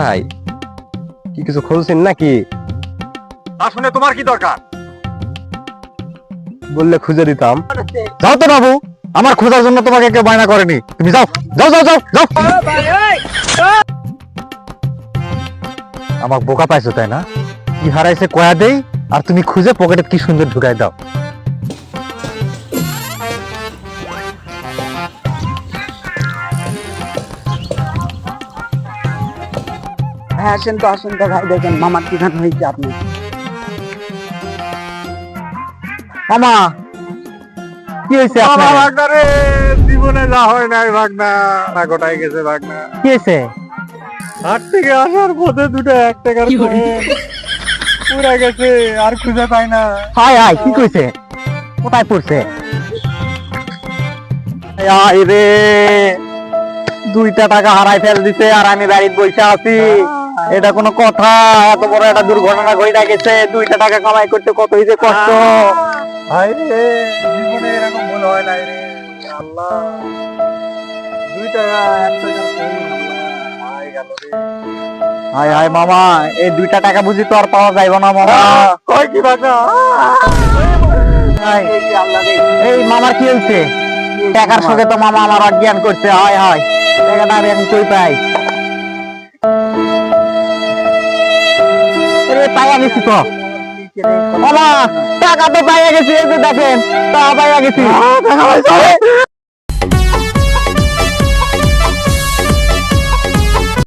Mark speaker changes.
Speaker 1: নাই, কি কিছু খুঁজছেন নাকি?
Speaker 2: আসলে তোমার কি দরকার?
Speaker 1: বললে খুঁজে দিতাম।
Speaker 2: যাও তো বাবু, আমার খোঁজার জন্য তোমাকে কেউ বায়না করেনি। তুমি যাও যাও যাও যাও যাও। আমাকে বোকা পাইছো তাই না? কি হারাইছে কয়া দেই, আর তুমি খুঁজে পকেটে কি সুন্দর ঢুকাই দাও।
Speaker 3: ভাই আসেন তো ভাই, দেখেন মামার কি গান হয়েছে আপনি।
Speaker 2: মামা
Speaker 1: কি হয়েছে আপনার?
Speaker 2: ভাগনারে জীবনে যা হয় নাই ভাগনা, না গোটাই গেছে ভাগনা।
Speaker 1: কি হয়েছে?
Speaker 2: হাট থেকে আসার পথে দুটো 1 টাকার কয়েন পুরা গেছে, আর খুঁজে পাই না।
Speaker 1: হায় হায়, কি কইছে? কোথায় পড়ছে?
Speaker 2: আয় রে, 2টা টাকা হারাই ফেল দিছে, আর আমি বাড়িতে বসে আছি। এটা কোনো কথা? এত বড় একটা দুর্ঘটনা ঘটে গেছে, 2টা টাকা কামাই করতে কত হইছে কষ্ট। হায় রে, জীবনে এরকম ভুল হয় নাই রে আল্লাহ। 2 টাকা 1 টাকার কয়েন, আল্লাহ, হায় গেল রে। হায় হায় মামা, এই 2টা টাকা বুঝি তো আর পাওয়া যাইব না মামা। কয় কি বাবা?
Speaker 1: এই মামার কি হয়েছে? টাকার সঙ্গে তো মামা আমার অজ্ঞান করছে। হায় হায়, টাকাটা আমি এখন কই পাই? পাইয়া গেছি তো মামা, টাকা তো পাইয়া গেছি, এই যে দেখেন টাকা পাইয়া গেছি।